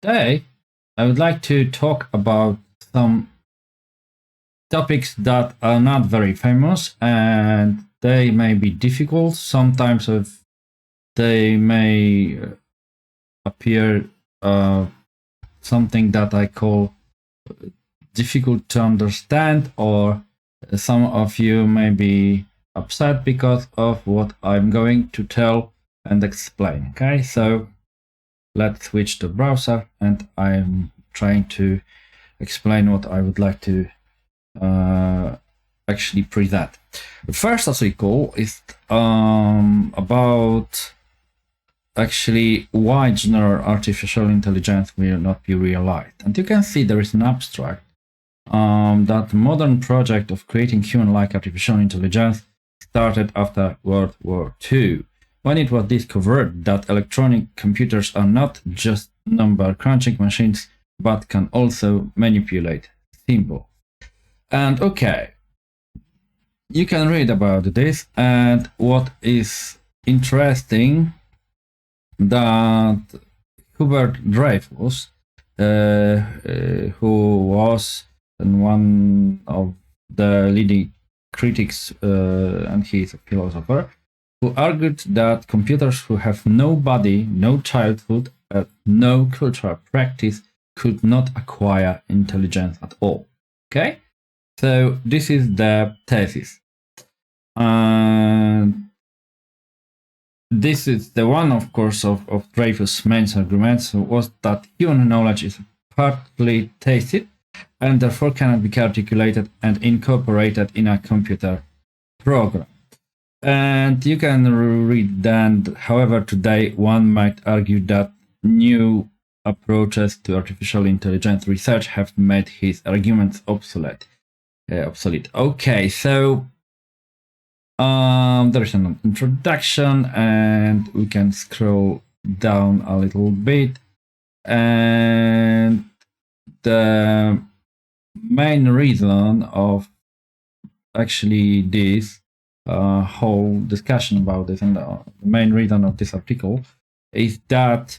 Today, I would like to talk about some topics that are not very famous and they may be difficult. Sometimes they may appear something that I call difficult to understand, or some of you may be upset because of what I'm going to tell and explain. Okay, so let's switch to browser and I'm trying to explain what I would like to actually present. The first article is about actually why general artificial intelligence will not be realized. And you can see there is an abstract that modern project of creating human-like artificial intelligence started after World War II, when it was discovered that electronic computers are not just number crunching machines, but can also manipulate symbols. And okay, you can read about this, and what is interesting that Hubert Dreyfus, who was one of the leading critics, and he is a philosopher, who argued that computers who have no body, no childhood, no cultural practice could not acquire intelligence at all. Okay? So this is the thesis. And this is the one, of course, of Dreyfus' main arguments was that human knowledge is partly tasted and therefore cannot be articulated and incorporated in a computer program. And you can read that, however, today one might argue that new approaches to artificial intelligence research have made his arguments obsolete. Okay, so there is an introduction, and we can scroll down a little bit. And the main reason of actually this whole discussion about this, and the main reason of this article, is that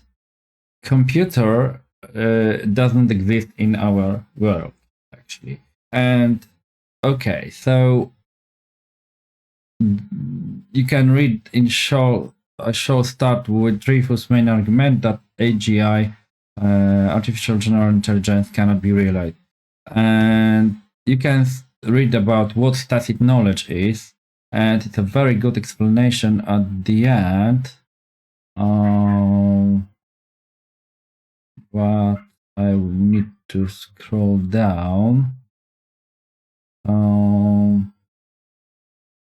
computer doesn't exist in our world, actually. And okay, so you can read in I shall start with Dreyfus' main argument that AGI, artificial general intelligence, cannot be realized. And you can read about what tacit knowledge is, and it's a very good explanation at the end. But I need to scroll down.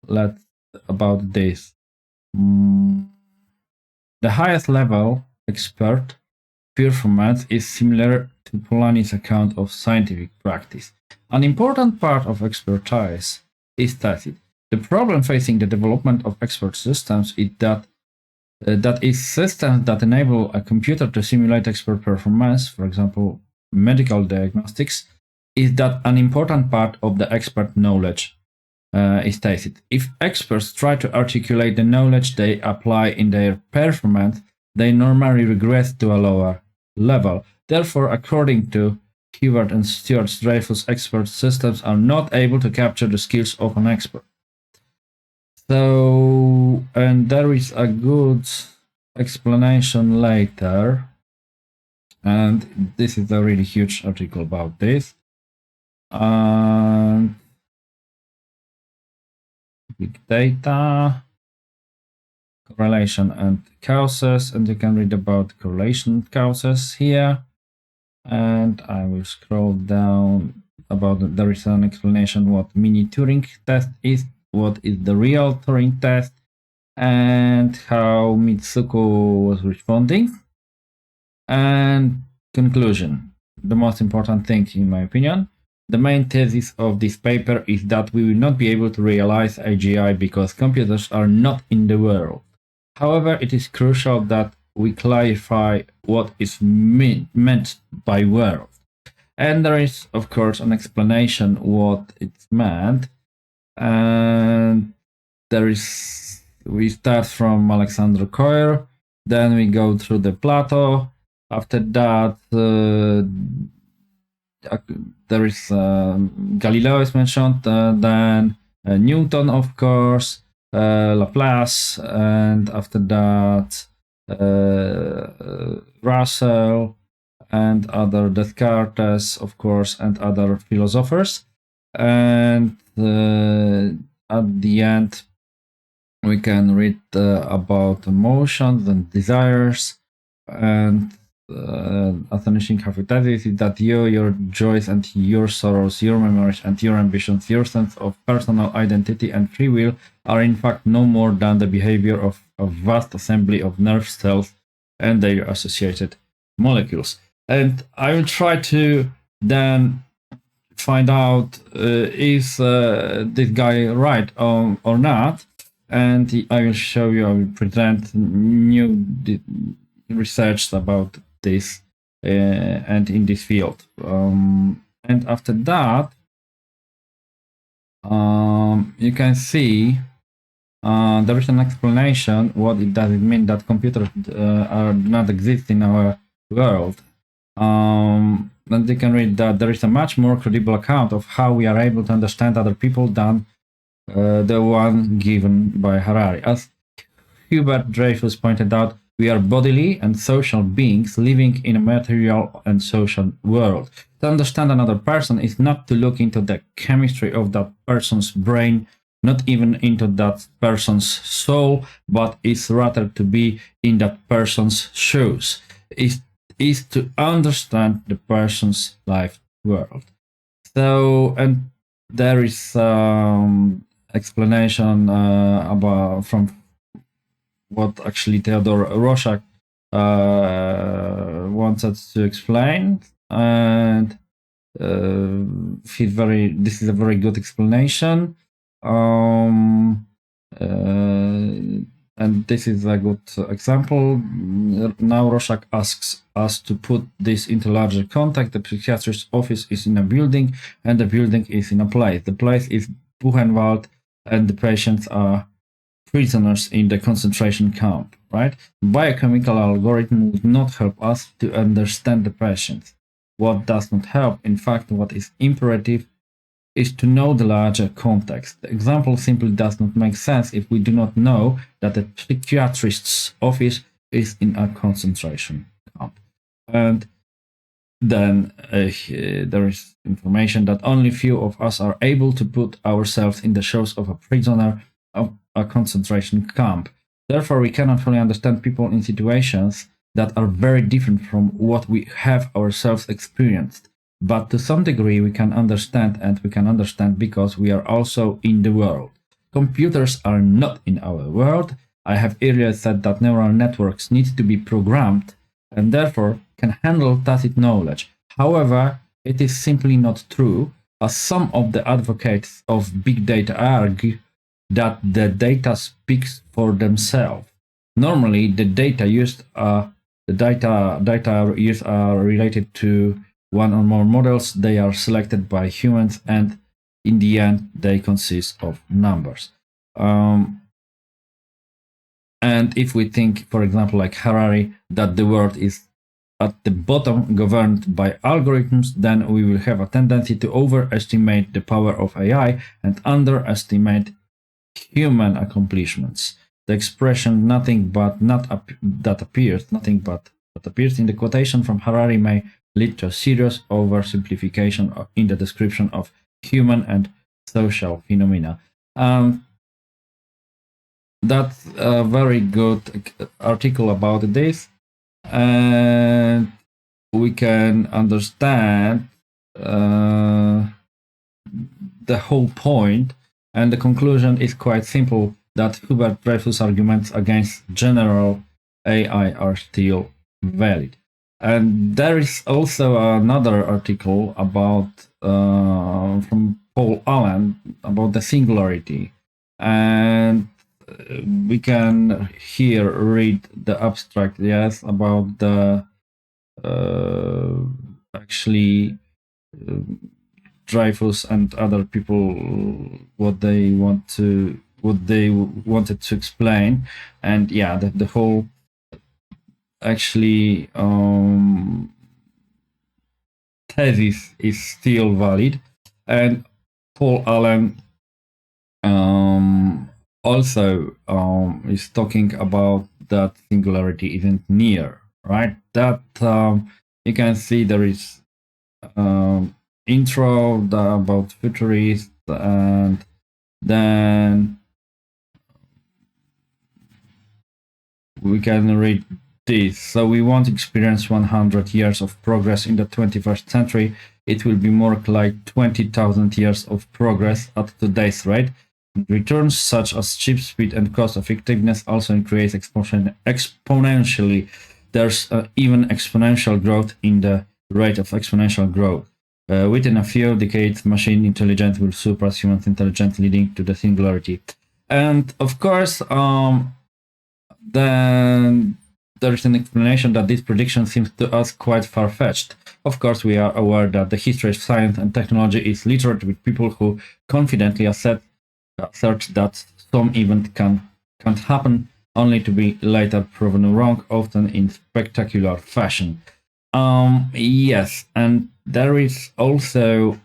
Let's about this. The highest level expert performance is similar to Polanyi's account of scientific practice. An important part of expertise is tacit. The problem facing the development of expert systems is that systems that enable a computer to simulate expert performance, for example, medical diagnostics, is that an important part of the expert knowledge is tacit. If experts try to articulate the knowledge they apply in their performance, they normally regress to a lower level. Therefore, according to Hubert and Stuart Dreyfus, expert systems are not able to capture the skills of an expert. So, and there is a good explanation later, and this is a really huge article about this. And big data, correlation and causes, and you can read about correlation causes here. And I will scroll down about there is an explanation what mini Turing test is, what is the real Turing test, and how Mitsuko was responding. And conclusion, the most important thing in my opinion, the main thesis of this paper is that we will not be able to realize AGI because computers are not in the world. However, it is crucial that we clarify what is meant by world. And there is, of course, an explanation what it's meant. And we start from Alexander Coyer, then we go through the Plato, After that, there is Galileo is mentioned, then Newton, of course, Laplace, and after that Russell and other Descartes, of course, and other philosophers. And at the end, we can read about emotions and desires, and astonishing hypothesis is that you, your joys and your sorrows, your memories and your ambitions, your sense of personal identity and free will are in fact no more than the behavior of a vast assembly of nerve cells and their associated molecules. And I will try to then find out is this guy right or not, and I will show you, I will present new research about this and in this field. And after that, you can see there is an explanation what it does mean that computers do not exist in our world. And you can read that there is a much more credible account of how we are able to understand other people than the one given by Harari. As Hubert Dreyfus pointed out, we are bodily and social beings living in a material and social world. To understand another person is not to look into the chemistry of that person's brain, not even into that person's soul, but is rather to be in that person's shoes. Is to understand the person's life world. So, and there is explanation about from what actually Theodore Rorschach wanted to explain, and this is a very good explanation. And this is a good example. Now Rorschach asks us to put this into larger context. The psychiatrist's office is in a building, and the building is in a place. The place is Buchenwald, and the patients are prisoners in the concentration camp, right? Biochemical algorithm would not help us to understand the patients. What does not help, in fact, what is imperative, is to know the larger context. The example simply does not make sense if we do not know that the psychiatrist's office is in a concentration camp. And then there is information that only few of us are able to put ourselves in the shoes of a prisoner of a concentration camp. Therefore, we cannot fully understand people in situations that are very different from what we have ourselves experienced. But to some degree, we can understand, and we can understand because we are also in the world. Computers are not in our world. I have earlier said that neural networks need to be programmed and therefore can handle tacit knowledge. However, it is simply not true, as some of the advocates of big data argue that the data speaks for themselves. Normally, the data used are related to one or more models. They are selected by humans, and in the end, they consist of numbers. And if we think, for example, like Harari, that the world is at the bottom governed by algorithms, then we will have a tendency to overestimate the power of AI and underestimate human accomplishments. The expression nothing but appears in the quotation from Harari may lead to a serious oversimplification in the description of human and social phenomena. That's a very good article about this, and we can understand the whole point. And the conclusion is quite simple, that Hubert Dreyfus' arguments against general AI are still valid. And there is also another article about from Paul Allen about the singularity. And we can here read the abstract, yes, about the actually Dreyfus and other people what they wanted to explain. And yeah, the whole actually thesis is still valid. And Paul Allen also is talking about that singularity isn't near, right? That you can see there is intro about futurists, and then we can read this. So we won't experience 100 years of progress in the 21st century. It will be more like 20,000 years of progress at today's rate. Returns such as cheap speed and cost effectiveness also increase exponentially. There's even exponential growth in the rate of exponential growth. Within a few decades, machine intelligence will surpass human intelligence, leading to the singularity. And of course, then there is an explanation that this prediction seems to us quite far-fetched. Of course, we are aware that the history of science and technology is littered with people who confidently assert that some event can't happen, only to be later proven wrong, often in spectacular fashion. Yes, and there is also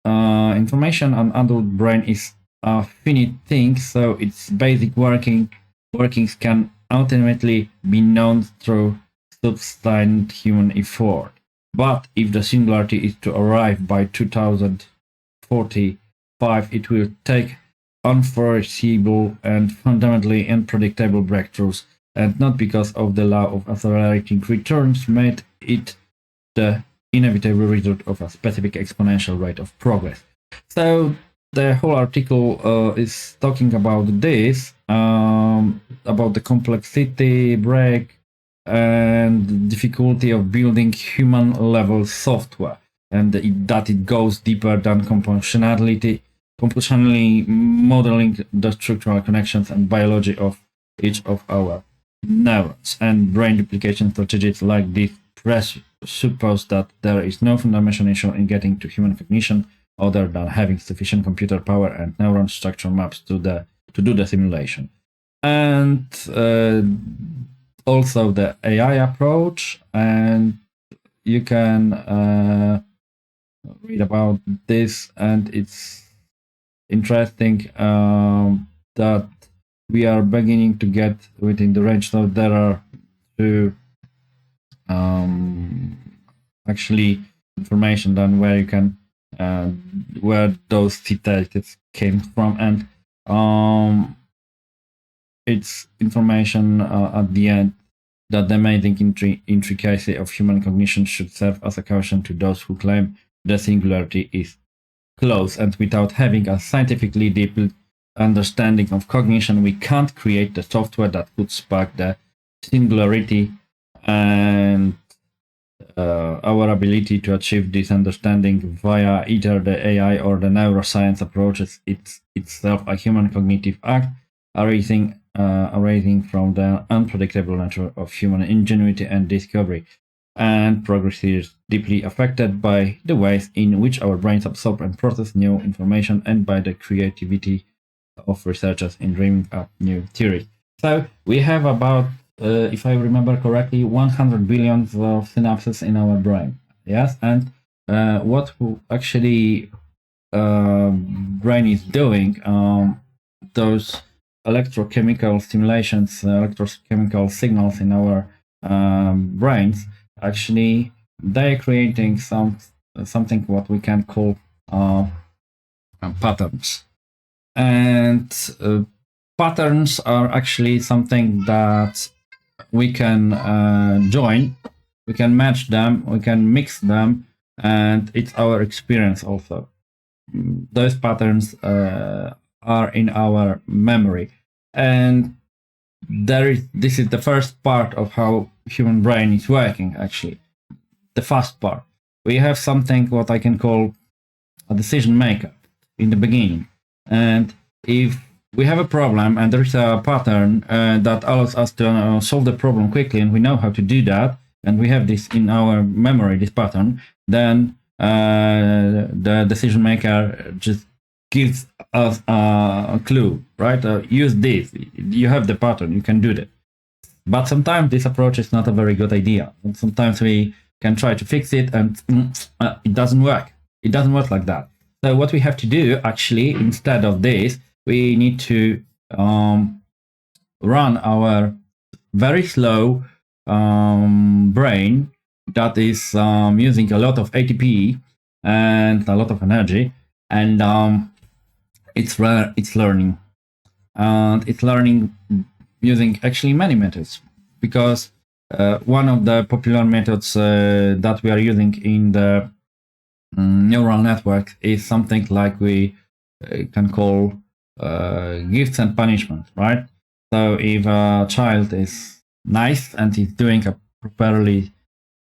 information on adult brain is a finite thing, so its basic workings can ultimately be known through sustained human effort. But if the singularity is to arrive by 2045, it will take unforeseeable and fundamentally unpredictable breakthroughs, and not because of the law of accelerating returns made it the inevitable result of a specific exponential rate of progress. So the whole article is talking about this, about the complexity break and difficulty of building human level software, and that it goes deeper than computationally modeling the structural connections and biology of each of our neurons. And brain duplication strategies like this presuppose that there is no fundamental issue in getting to human cognition other than having sufficient computer power and neuron structure maps to do the simulation. And also the AI approach, and you can read about this, and it's interesting that we are beginning to get within the range. So there are two actually information then where you can where those citations came from, and it's information at the end that the amazing intricacy of human cognition should serve as a caution to those who claim the singularity is close, and without having a scientifically deep understanding of cognition, we can't create the software that could spark the singularity. And our ability to achieve this understanding via either the AI or the neuroscience approaches itself a human cognitive act arising from the unpredictable nature of human ingenuity and discovery. And progress is deeply affected by the ways in which our brains absorb and process new information, and by the creativity of researchers in dreaming up new theories. So we have about, if I remember correctly, 100 billion of synapses in our brain. Yes, and what actually brain is doing, those electrochemical stimulations, electrochemical signals in our brains, actually they're creating something what we can call patterns. And patterns are actually something that we can join, we can match them, we can mix them, and it's our experience also. Those patterns are in our memory, and this is the first part of how human brain is working. Actually, the first part, we have something what I can call a decision maker in the beginning, and if we have a problem and there is a pattern that allows us to solve the problem quickly, and we know how to do that, and we have this in our memory, this pattern, then the decision maker just gives us a clue, right? Use this. You have the pattern. You can do that. But sometimes this approach is not a very good idea. And sometimes we can try to fix it and it doesn't work. It doesn't work like that. So what we have to do actually, instead of this, we need to run our very slow brain that is using a lot of ATP and a lot of energy, and it's learning, and it's learning using actually many methods, because one of the popular methods that we are using in the neural network is something like we can call gifts and punishment, right? So if a child is nice and is doing a properly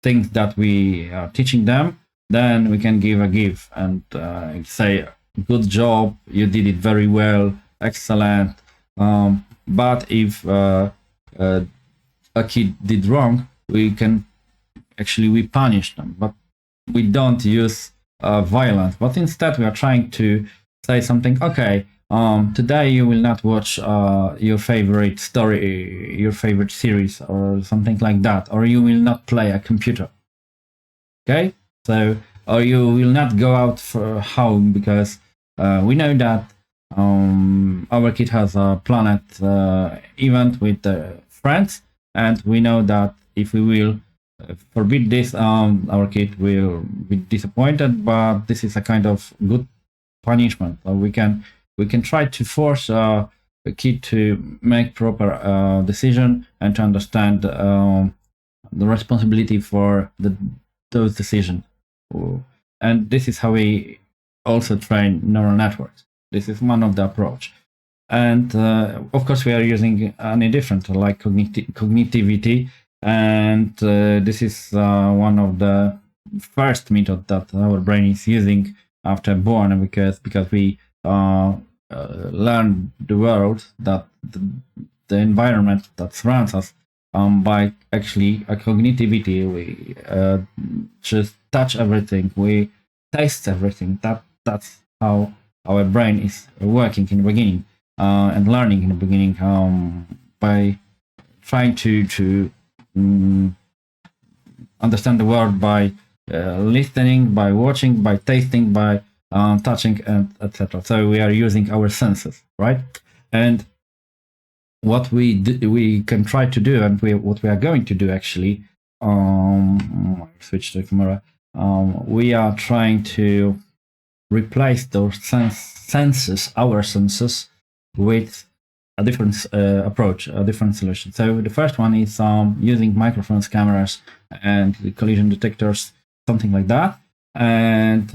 things that we are teaching them, then we can give a gift and say, good job, you did it very well, excellent. But if a kid did wrong, we punish them, but we don't use violence, but instead we are trying to say something, okay, today you will not watch your favorite story, your favorite series, or something like that, or you will not play a computer. Okay, so, or you will not go out for home, because we know that our kid has a planet event with friends, and we know that if we will forbid this, our kid will be disappointed. But this is a kind of good punishment. We can try to force a kid to make proper decision and to understand the responsibility for those decisions. And this is how we also train neural networks. This is one of the approach. And of course, we are using any different, like cognitivity. And this is one of the first method that our brain is using after born, because we learn the world, that the environment that surrounds us, by actually a cognitivity. We just touch everything, we taste everything. That's how our brain is working in the beginning, and learning in the beginning, by trying to understand the world by listening, by watching, by tasting, by touching, and etc. So we are using our senses, right? And what we can try to do, and what we are going to do actually, switch to the camera. We are trying to replace those senses, our senses, with a different approach, a different solution. So the first one is using microphones, cameras, and collision detectors, something like that. And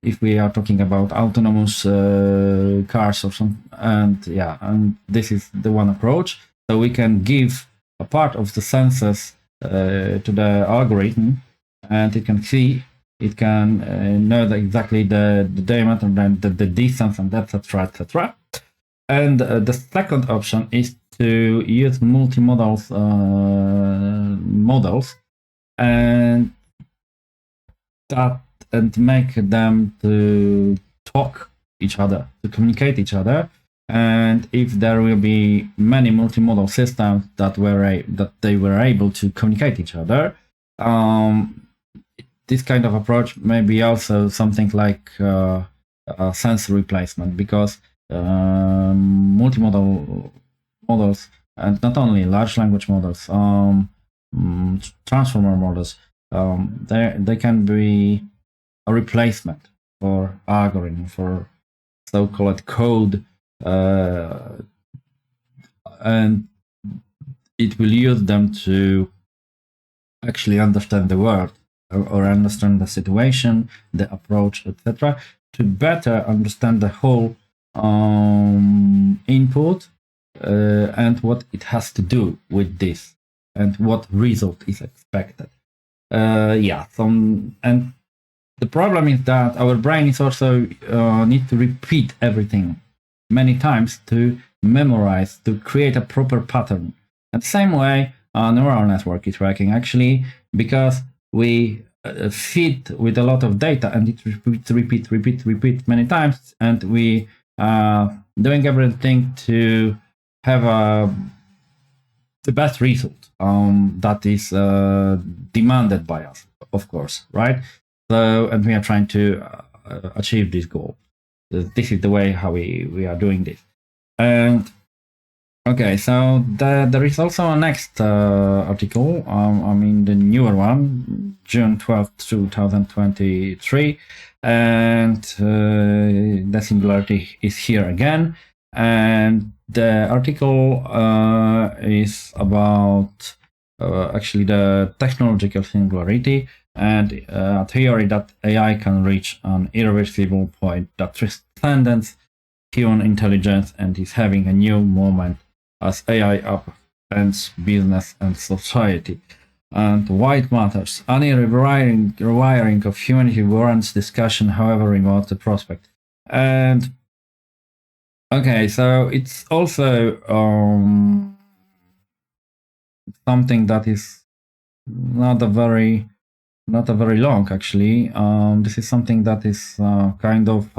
if we are talking about autonomous cars or something, and this is the one approach. So we can give a part of the senses to the algorithm, and it can see, it can know exactly the diameter and the distance, and etc., etc. And the second option is to use multimodal models, and make them to talk each other, to communicate each other. And if there will be many multimodal systems that they were able to communicate each other, this kind of approach may be also something like a sense replacement, because multimodal models, and not only large language models, transformer models, they can be a replacement for algorithm, for so-called code, and it will use them to actually understand the world, or understand the situation, the approach, etc., to better understand the whole input, and what it has to do with this, and what result is expected. And the problem is that our brain is also need to repeat everything many times to memorize, to create a proper pattern. And the same way, a neural network is working actually, because we feed with a lot of data, and it repeat many times, and we doing everything to have a the best result that is demanded by us, of course, right? So, and we are trying to achieve this goal. This is the way how we are doing this. And okay, so there is also a next article, I mean the newer one, June 12th, 2023, and the Singularity is here again. And the article is about actually the technological singularity and a theory that AI can reach an irreversible point that transcends human intelligence and is having a new moment as AI upends business and society. And why it matters. Any rewiring of humanity warrants discussion, however remote the prospect. And okay, so it's also something that is not a very long actually. This is something that is kind of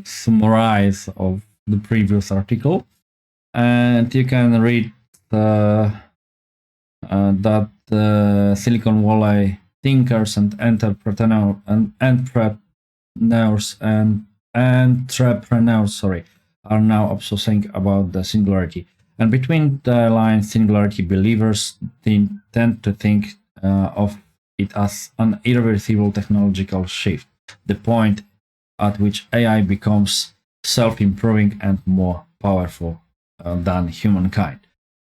summarize of the previous article, and you can read that Silicon Valley thinkers and entrepreneurs are now obsessing about the singularity. And between the lines, singularity believers tend to think of it as an irreversible technological shift, the point at which AI becomes self-improving and more powerful than humankind.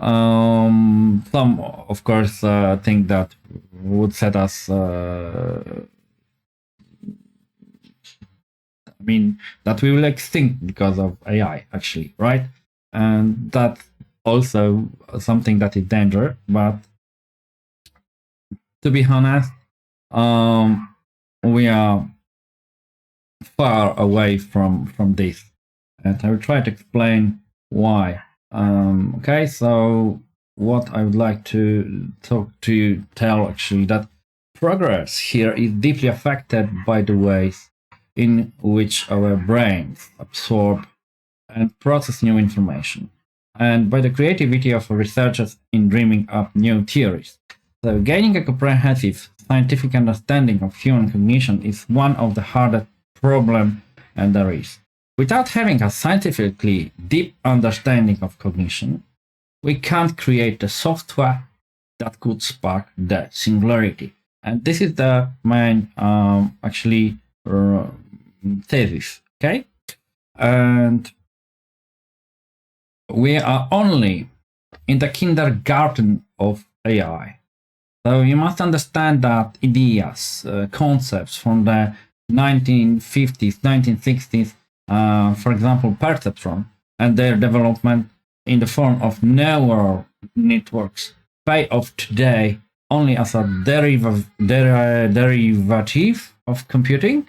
Some, of course, think that would set us, that we will extinct because of AI, actually, right? And that's also something that is danger. But to be honest, we are far away from this, and I will try to explain why. Okay, so what I would like to tell actually that progress here is deeply affected by the ways in which our brains absorb and process new information, and by the creativity of researchers in dreaming up new theories. So gaining a comprehensive scientific understanding of human cognition is one of the hardest problems there is. Without having a scientifically deep understanding of cognition, we can't create the software that could spark the singularity. And this is the main, thesis, okay? And we are only in the kindergarten of AI. So you must understand that ideas, concepts from the 1950s, 1960s, for example, perceptron, and their development in the form of neural networks pay off today only as a derivative of computing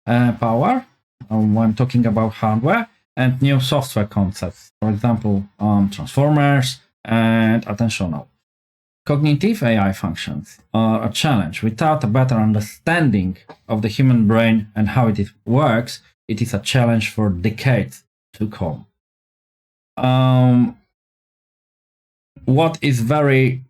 power when talking about hardware and new software concepts, for example, transformers and attentional. Cognitive AI functions are a challenge. Without a better understanding of the human brain and how it works, it is a challenge for decades to come. What is very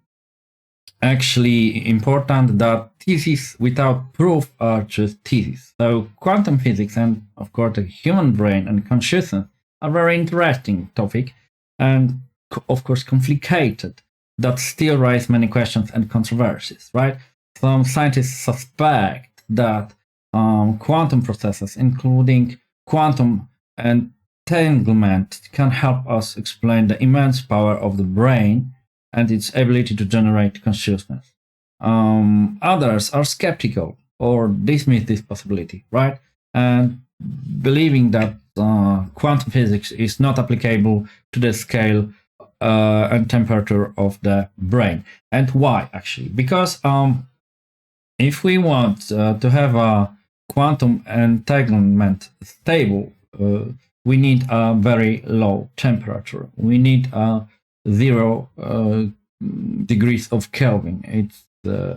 actually important, that theses without proof are just theses. So quantum physics and, of course, the human brain and consciousness are very interesting topic and, of course, complicated, that still raise many questions and controversies, right? Some scientists suspect that quantum processes, including quantum entanglement, can help us explain the immense power of the brain and its ability to generate consciousness. Others are skeptical or dismiss this possibility, right? And believing that quantum physics is not applicable to the scale and temperature of the brain. And why, actually? Because if we want to have a quantum entanglement stable, we need a very low temperature. We need 0 degrees of Kelvin. It's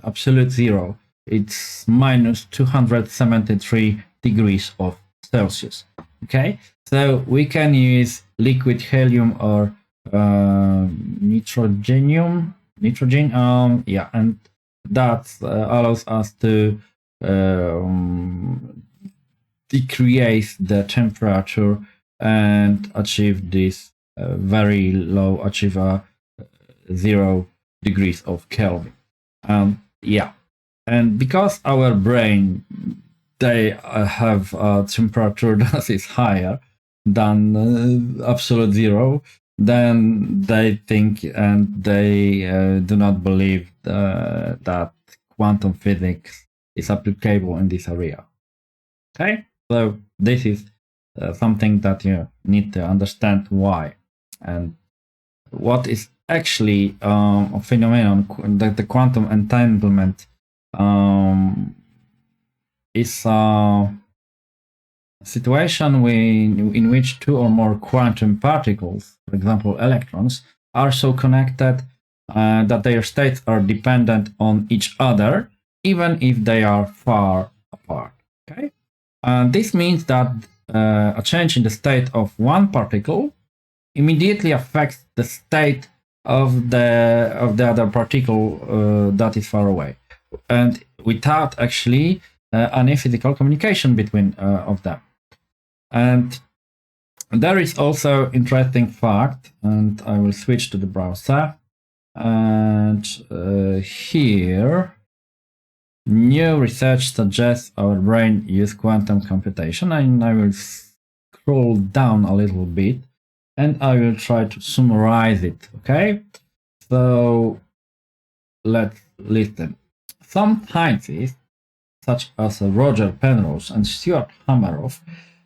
absolute zero. It's minus 273 degrees of Celsius. Okay, so we can use liquid helium or nitrogen, yeah, and that allows us to decrease the temperature and achieve this very low, achieve 0 degrees of Kelvin. Yeah, and because our brain, they have a temperature that is higher than absolute zero, then they think and they do not believe that quantum physics is applicable in this area. Okay, so this is something that you need to understand why and what is actually a phenomenon that the quantum entanglement is a situation in which two or more quantum particles, for example electrons, are so connected that their states are dependent on each other, even if they are far apart. Okay, this means that a change in the state of one particle immediately affects the state of the other particle that is far away, and without actually any physical communication between of them. And there is also interesting fact, and I will switch to the browser, and here new research suggests our brain use quantum computation, and I will scroll down a little bit and I will try to summarize it. Okay, so let's listen. Some scientists, such as Roger Penrose and Stuart Hameroff,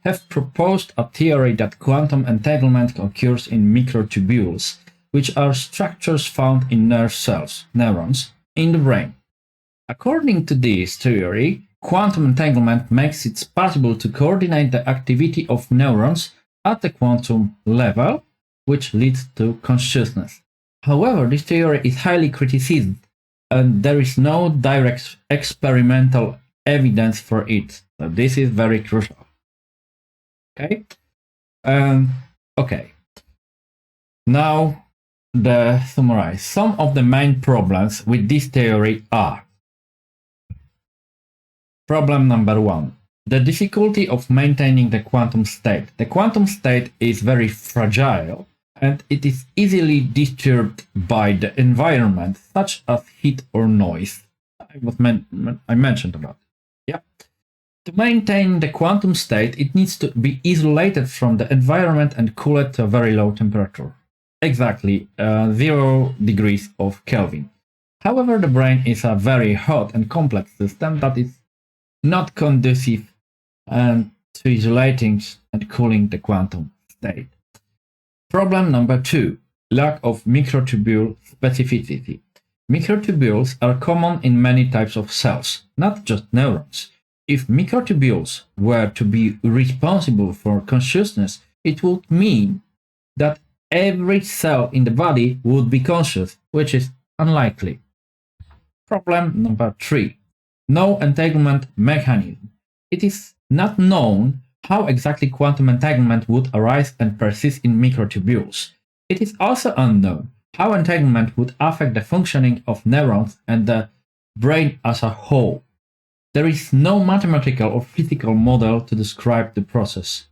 have proposed a theory that quantum entanglement occurs in microtubules, which are structures found in nerve cells, neurons, in the brain. According to this theory, quantum entanglement makes it possible to coordinate the activity of neurons at the quantum level, which leads to consciousness. However, this theory is highly criticized, and there is no direct experimental evidence for it. So this is very crucial. Okay. Okay. Now, the summarize. Some of the main problems with this theory are: problem number 1, the difficulty of maintaining the quantum state. The quantum state is very fragile and it is easily disturbed by the environment, such as heat or noise. I mentioned about it. Yeah. To maintain the quantum state, it needs to be isolated from the environment and cooled to a very low temperature. Exactly 0 degrees of Kelvin. However, the brain is a very hot and complex system that is not conducive to isolating and cooling the quantum state. Problem number 2, lack of microtubule specificity. Microtubules are common in many types of cells, not just neurons. If microtubules were to be responsible for consciousness, it would mean that every cell in the body would be conscious, which is unlikely. Problem number 3, no entanglement mechanism. It is not known how exactly quantum entanglement would arise and persist in microtubules. It is also unknown how entanglement would affect the functioning of neurons and the brain as a whole. There is no mathematical or physical model to describe the process.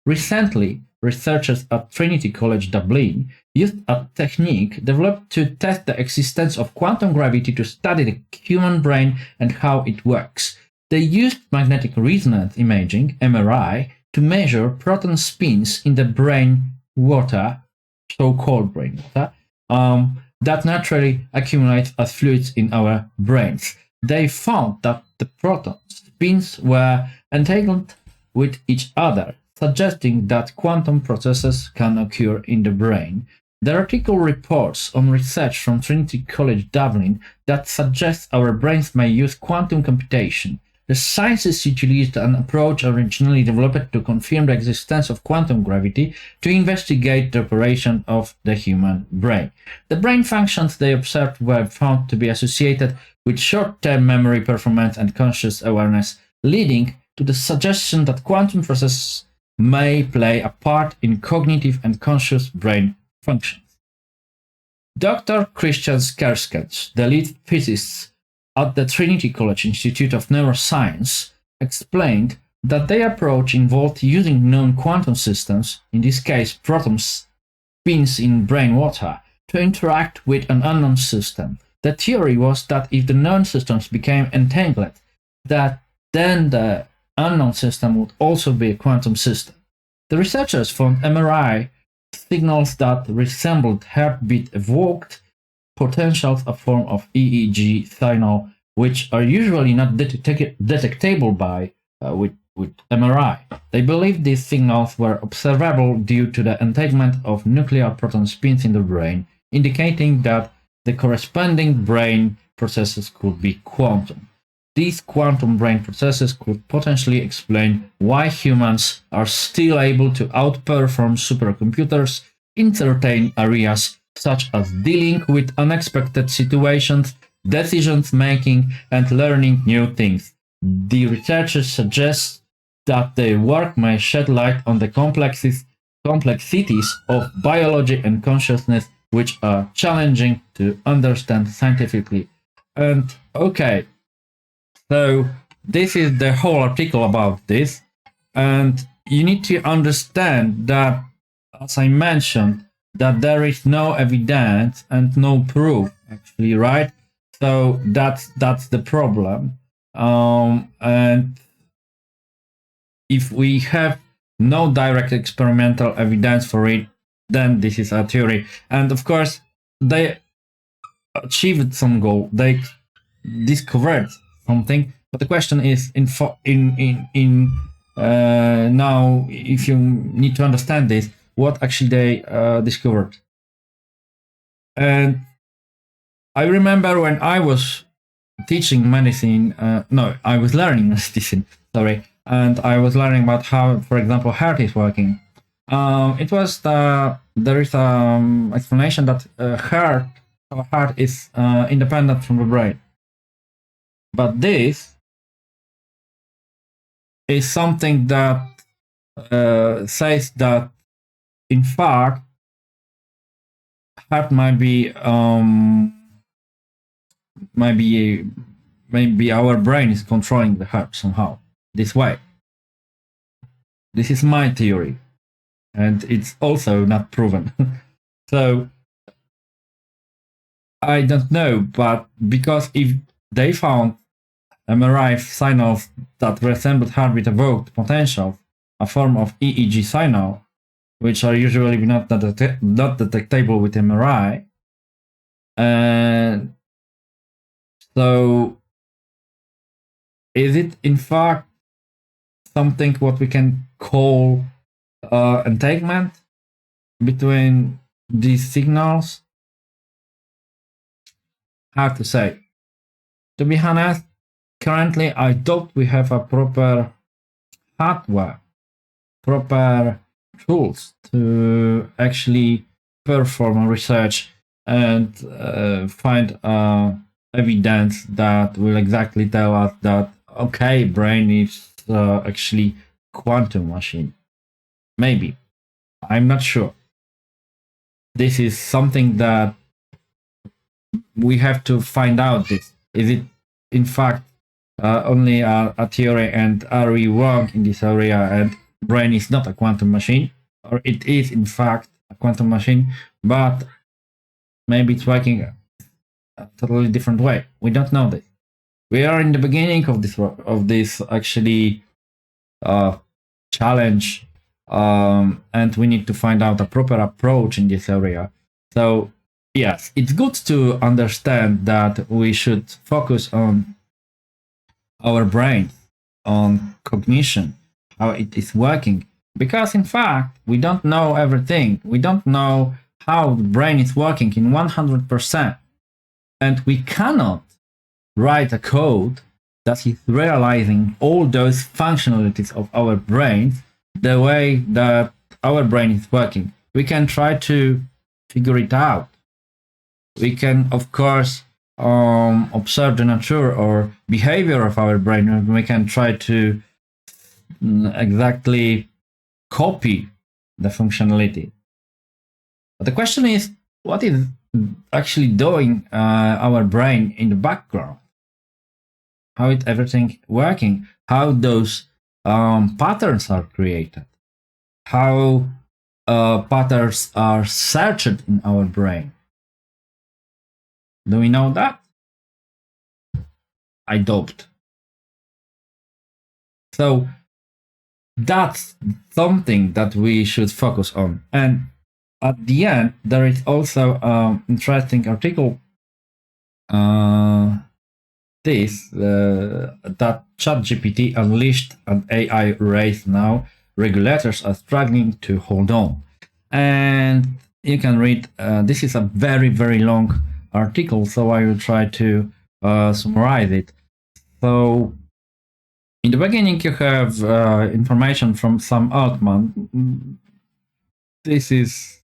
Recently, researchers at Trinity College Dublin used a technique developed to test the existence of quantum gravity to study the human brain and how it works. They used magnetic resonance imaging, MRI, to measure proton spins in the brain water, so-called brain water, that naturally accumulates as fluids in our brains. They found that the proton spins were entangled with each other, suggesting that quantum processes can occur in the brain. The article reports on research from Trinity College Dublin that suggests our brains may use quantum computation. The scientists utilized an approach originally developed to confirm the existence of quantum gravity to investigate the operation of the human brain. The brain functions they observed were found to be associated with short-term memory performance and conscious awareness, leading to the suggestion that quantum processes may play a part in cognitive and conscious brain functions. Dr. Christian Skerskets, the lead physicist at the Trinity College Institute of Neuroscience, explained that their approach involved using known quantum systems, in this case protons, spins in brain water, to interact with an unknown system. The theory was that if the known systems became entangled, that then the unknown system would also be a quantum system. The researchers found MRI signals that resembled heartbeat evoked potentials, a form of EEG signal, which are usually not detectable by with MRI. They believed these signals were observable due to the entanglement of nuclear proton spins in the brain, indicating that the corresponding brain processes could be quantum. These quantum brain processes could potentially explain why humans are still able to outperform supercomputers in certain areas, such as dealing with unexpected situations, decision making, and learning new things. The researchers suggest that their work may shed light on the complexities of biology and consciousness, which are challenging to understand scientifically. And okay, so this is the whole article about this, and you need to understand that, as I mentioned, that there is no evidence and no proof, actually, right? So that's the problem. And if we have no direct experimental evidence for it, then this is a theory. And of course, they achieved some goal. They discovered something. But the question is, now, if you need to understand this, what actually they discovered. And I remember when I was teaching medicine, I was learning medicine, sorry, and I was learning about how, for example, heart is working. There is explanation that our heart is independent from the brain. But this is something that says that, in fact, heart maybe our brain is controlling the heart somehow this way. This is my theory, and it's also not proven. So I don't know, but because if they found MRI signals that resembled heartbeat evoked potential, a form of EEG signal, which are usually not detectable with MRI, and so is it in fact something what we can call entanglement between these signals? Hard to say. To be honest, currently I doubt we have a proper hardware, proper tools to actually perform research and find evidence that will exactly tell us that, okay, brain is actually quantum machine. Maybe. I'm not sure. This is something that we have to find out. This is it in fact only a theory, and are we wrong in this area, and brain is not a quantum machine, or it is in fact a quantum machine, but maybe it's working a totally different way. We don't know this. We are in the beginning of this actually challenge, and we need to find out a proper approach in this area. So yes, it's good to understand that we should focus on our brain, on cognition, how it is working, because in fact we don't know everything. We don't know how the brain is working in 100%, and we cannot write a code that is realizing all those functionalities of our brains the way that our brain is working. We can try to figure it out. We can, of course, observe the nature or behavior of our brain, and we can try to exactly copy the functionality. But the question is, what is actually doing our brain in the background, how it everything working, how those patterns are created, how patterns are searched in our brain. Do we know that? I doubt. So that's something that we should focus on. And at the end, there is also an interesting article that ChatGPT unleashed an AI race now. Regulators are struggling to hold on. And you can read, this is a very, very long article, so I will try to summarize it. So, in the beginning, you have information from Sam Altman. This is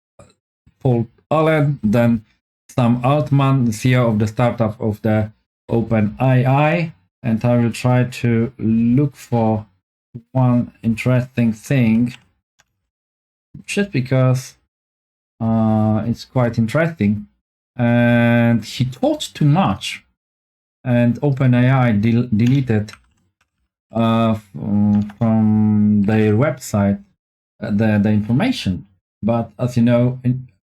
Paul Allen, then Sam Altman, the CEO of the startup of the OpenAI, and I will try to look for one interesting thing, just because it's quite interesting. And he talked too much, and OpenAI deleted from their website the information. But as you know,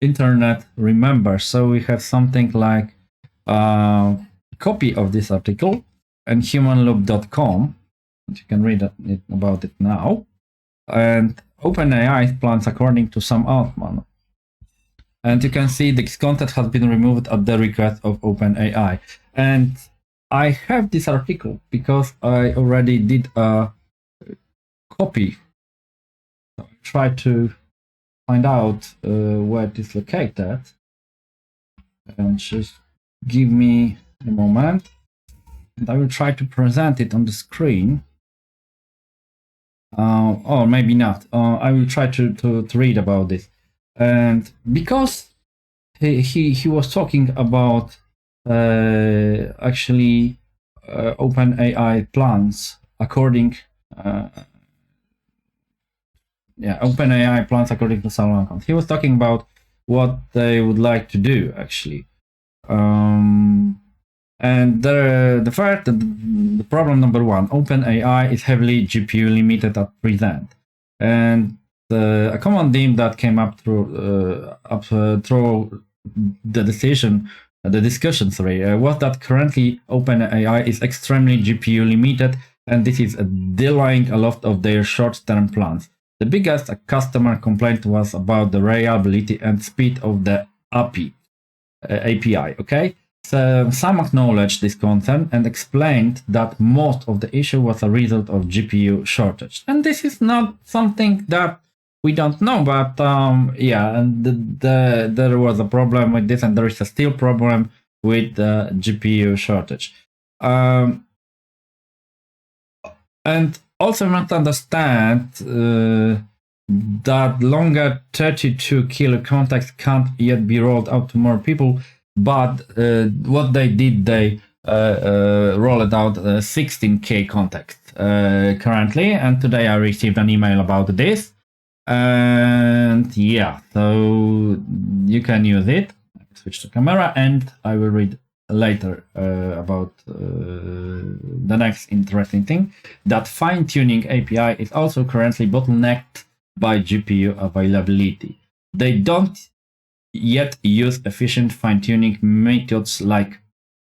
internet remembers, so we have something like a copy of this article and humanloop.com. You can read about it now. And OpenAI plans according to Sam Altman. And you can see this content has been removed at the request of OpenAI. And I have this article because I already did a copy. So I try to find out where it is located. And just give me a moment. And I will try to present it on the screen. Or maybe not. I will try to read about this. And because he was talking about actually OpenAI plans according OpenAI plans according to Sam Altman. He was talking about what they would like to do actually. And the problem number one, OpenAI is heavily GPU limited at present, and a common theme that came up through the discussion was that currently OpenAI is extremely GPU limited, and this is delaying a lot of their short-term plans. The biggest customer complaint was about the reliability and speed of the API. Okay. So Sam acknowledged this concern and explained that most of the issue was a result of GPU shortage. And this is not something that we don't know, but and there was a problem with this, and there is a still problem with the GPU shortage. And also you must understand that longer 32 kilo context can't yet be rolled out to more people. But what they did, they rolled out 16K context currently, and today I received an email about this. And yeah, so you can use it. Switch to camera, and I will read later about the next interesting thing, that fine-tuning API is also currently bottlenecked by GPU availability. They don't yet use efficient fine-tuning methods like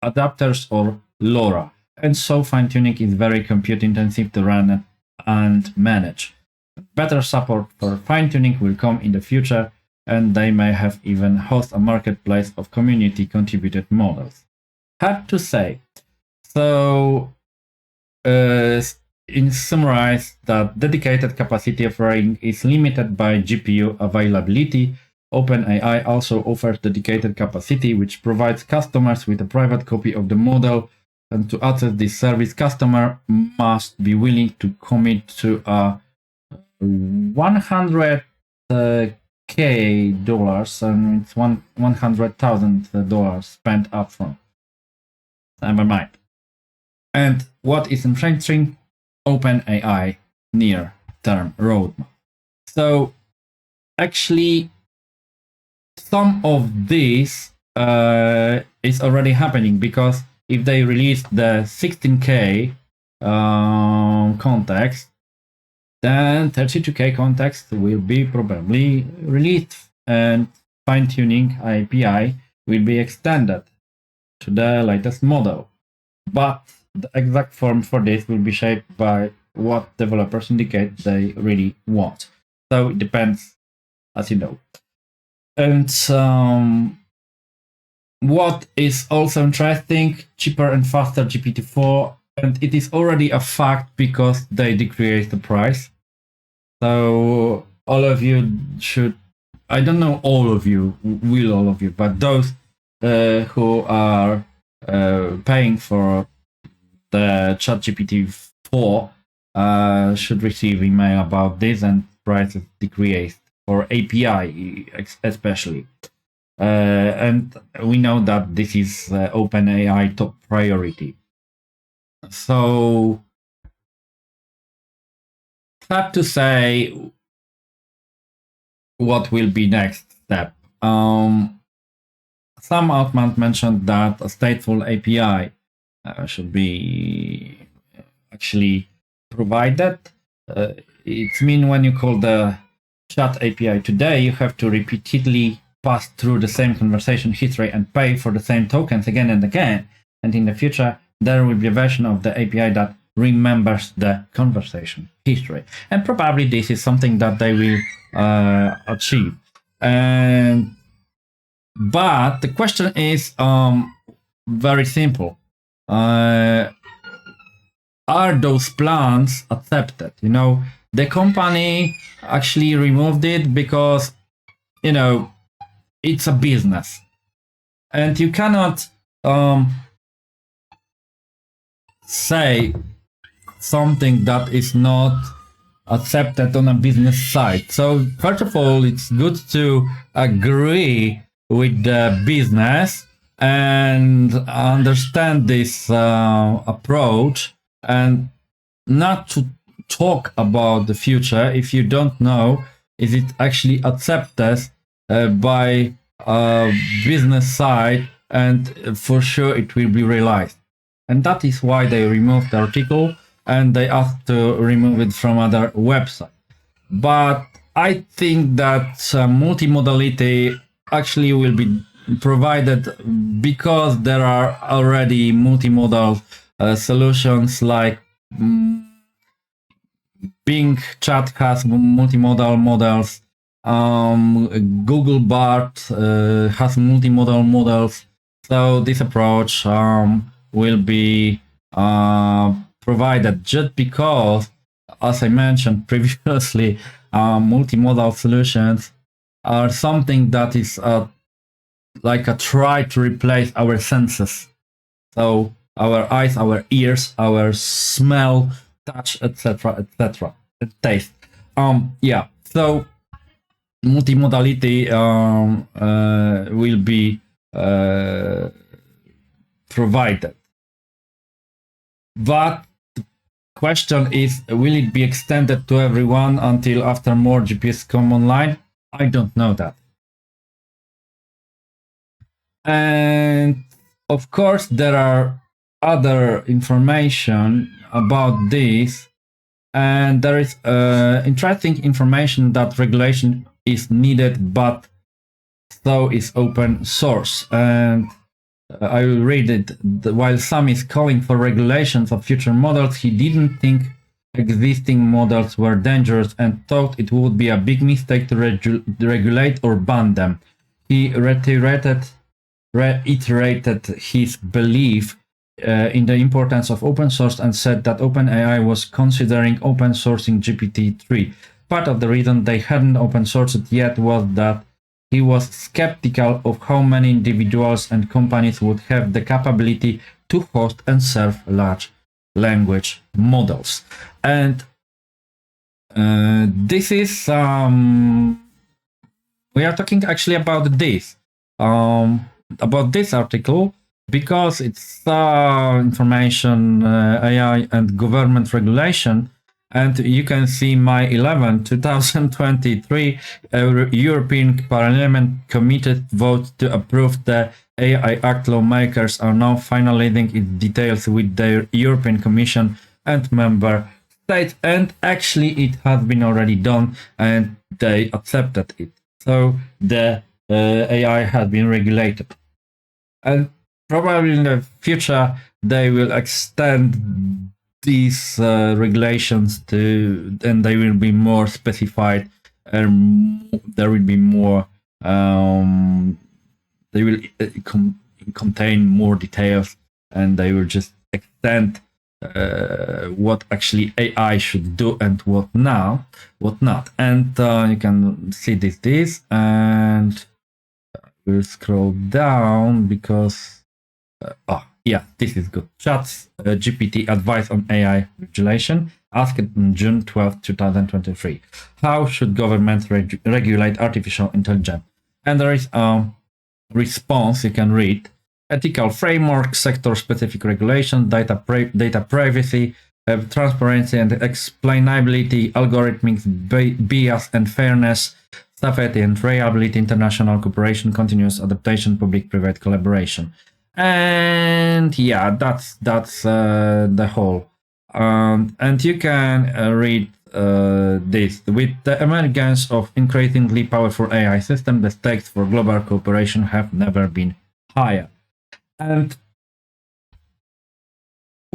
adapters or LoRa, and so fine-tuning is very compute-intensive to run and manage. Better support for fine-tuning will come in the future, and they may have even host a marketplace of community-contributed models. Hard to say. So, in summarize, that dedicated capacity offering is limited by GPU availability. OpenAI also offers dedicated capacity, which provides customers with a private copy of the model. And to access this service, customer must be willing to commit to a $100K, and it's $100,000 spent upfront. Never mind. And what is interesting, OpenAI near-term roadmap. So actually, some of these is already happening, because if they release the 16K context, then 32K context will be probably released, and fine-tuning API will be extended to the latest model. But the exact form for this will be shaped by what developers indicate they really want. So it depends, as you know. And what is also interesting, cheaper and faster GPT-4, and it is already a fact because they decreased the price. So all of you should, I don't know all of you, but those who are paying for the ChatGPT 4 should receive email about this, and prices decreased for API especially. And we know that this is OpenAI top priority. So hard to say what will be next step. Some Altman mentioned that a stateful API should be actually provided. It means when you call the chat API today, you have to repeatedly pass through the same conversation history and pay for the same tokens again and again. And in the future, there will be a version of the API that remembers the conversation history. And probably this is something that they will achieve. But the question is very simple. Are those plans accepted? You know, the company actually removed it because, you know, it's a business, and you cannot say something that is not accepted on a business side. So first of all, it's good to agree with the business and understand this approach, and not to talk about the future if you don't know is it actually accepted by business side, and for sure it will be realized. And that is why they removed the article, and they asked to remove it from other website. But I think that multimodality actually will be provided because there are already multimodal solutions, like Bing Chat has multimodal models. Google Bart has multimodal models. So this approach will be provided just because, as I mentioned previously, multimodal solutions are something that is like a try to replace our senses. So our eyes, our ears, our smell, touch, etc., taste. Yeah. So multimodality will be provided. But the question is, will it be extended to everyone until after more GPS come online? I don't know that. And of course, there are other information about this, and there is interesting information that regulation is needed, but so is open source. And I will read it. While some is calling for regulations of future models, he didn't think existing models were dangerous and thought it would be a big mistake to regulate or ban them. He reiterated his belief in the importance of open source and said that OpenAI was considering open sourcing GPT-3. Part of the reason they hadn't open sourced it yet was that he was skeptical of how many individuals and companies would have the capability to host and serve large language models. And this is, we are talking actually about this. About this article, because it's information, AI and government regulation, And you can see my 11 2023 European Parliament committed vote to approve the AI Act. Lawmakers are now finalizing its details with their European Commission and member states, and actually it has been already done and they accepted it. So the AI has been regulated. And probably in the future they will extend these regulations to, and they will be more specified, and there will be more. They will contain more details, and they will just extend what actually AI should do and what not. And you can see this, and we'll scroll down because yeah, this is good. ChatGPT advice on AI regulation, asked on June 12, 2023. How should governments regulate artificial intelligence? And there is a response you can read. Ethical framework, sector-specific regulation, data privacy, transparency and explainability, algorithmic bias and fairness, safety and reliability, international cooperation, continuous adaptation, public-private collaboration. And yeah, that's the whole. And you can read this. With the emergence of increasingly powerful AI systems, the stakes for global cooperation have never been higher. And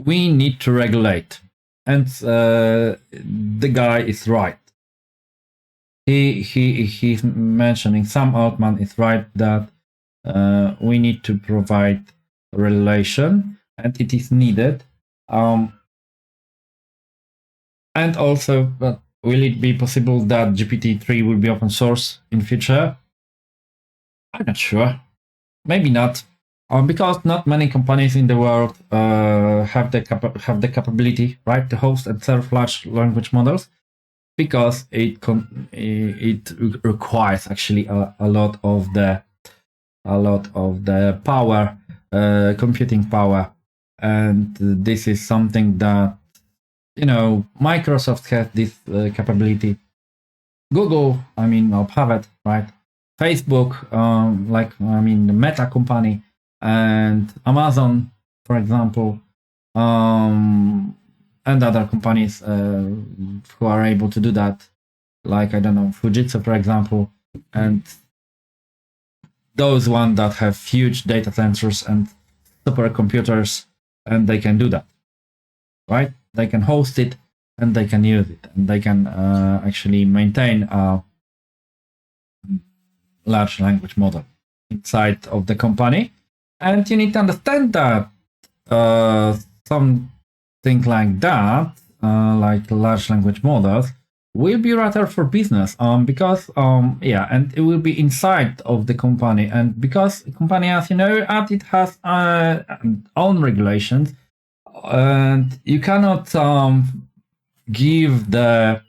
we need to regulate. And the guy is right. He's mentioning, Sam Altman is right that we need to provide relation, and it is needed. And also, will it be possible that GPT-3 will be open source in future? I'm not sure. Maybe not, because not many companies in the world have the capability, right, to host and serve large language models, because it requires actually a lot of the power, computing power, and this is something that, you know, Microsoft has this capability. Google, will have it, right? Facebook, the Meta company, and Amazon, for example, and other companies who are able to do that, like, I don't know, Fujitsu, for example, and those ones that have huge data centers and supercomputers, and they can do that, right? They can host it and they can use it, and they can actually maintain a large language model inside of the company. And you need to understand that something like that, like large language models, will be rather for business, because and it will be inside of the company, and because the company, as you know, it has own regulations, and you cannot give the,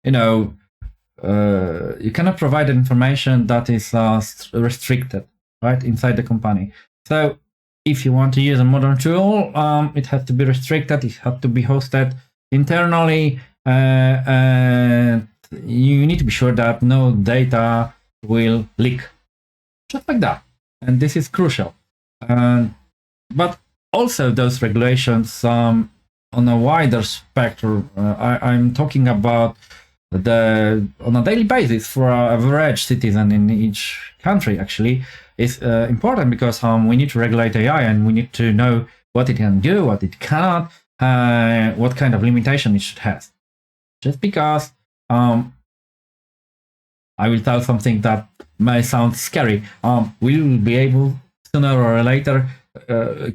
you cannot provide information that is restricted, right, inside the company. So if you want to use a modern tool, it has to be restricted, it has to be hosted internally, and you need to be sure that no data will leak, just like that. And this is crucial. But also those regulations on a wider spectrum, I'm talking about on a daily basis for an average citizen in each country, actually, is important, because we need to regulate AI, and we need to know what it can do, what it cannot, what kind of limitation it should have. Just because I will tell something that may sound scary, we will be able sooner or later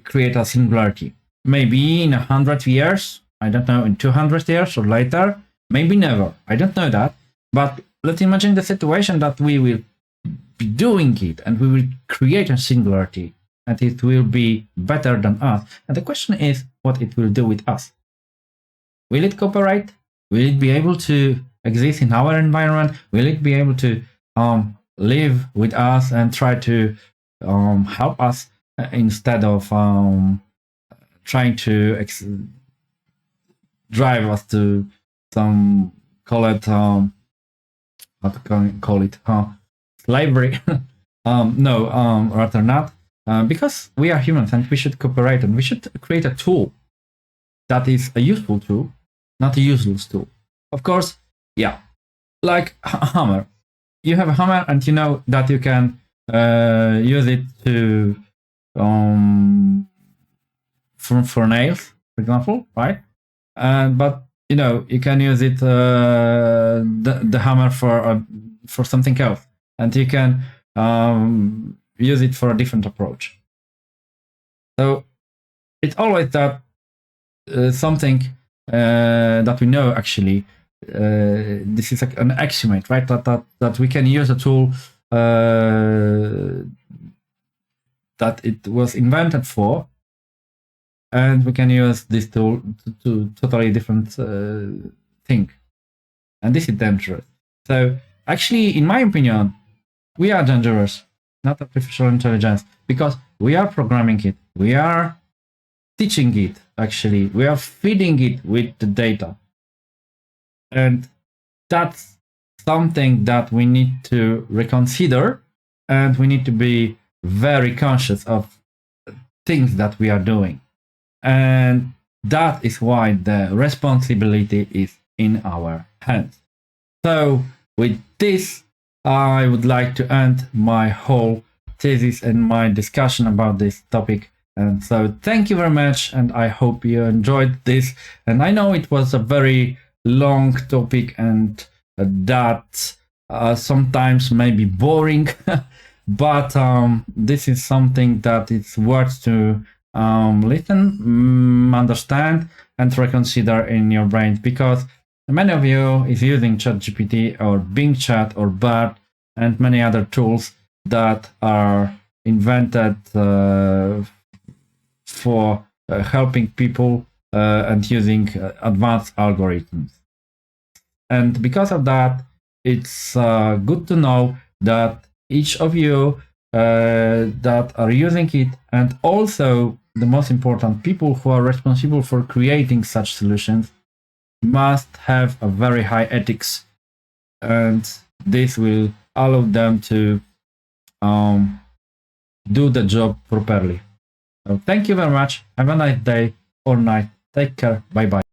create a singularity. Maybe in 100 years, I don't know, in 200 years or later, maybe never. I don't know that. But let's imagine the situation that we will be doing it, and we will create a singularity, and it will be better than us. And the question is what it will do with us. Will it cooperate? Will it be able to exist in our environment? Will it be able to live with us and try to help us, instead of trying to drive us to some, call it, how to call it, slavery. No, rather not, because we are humans and we should cooperate and we should create a tool that is a useful tool, not a useless tool. Of course, yeah, like a hammer. You have a hammer and you know that you can use it to for nails, for example, right? But you know you can use it the hammer for something else, and you can use it for a different approach. So it's always that something that we know actually. This is like an axiomate, right? That we can use a tool that it was invented for, and we can use this tool to totally different thing. And this is dangerous. So actually, in my opinion, we are dangerous, not artificial intelligence, because we are programming it. We are teaching it, actually. We are feeding it with the data. And that's something that we need to reconsider, and we need to be very conscious of things that we are doing. And that is why the responsibility is in our hands. So with this, I would like to end my whole thesis and my discussion about this topic. And so thank you very much, and I hope you enjoyed this. And I know it was a very long topic, and that sometimes may be boring, but this is something that it's worth to listen, understand, and reconsider in your brain, because many of you is using ChatGPT or Bing Chat or Bard and many other tools that are invented for helping people and using advanced algorithms. And because of that, it's good to know that each of you that are using it, and also the most important, people who are responsible for creating such solutions, must have a very high ethics, and this will allow them to do the job properly. So thank you very much. Have a nice day or night. Take care. Bye bye.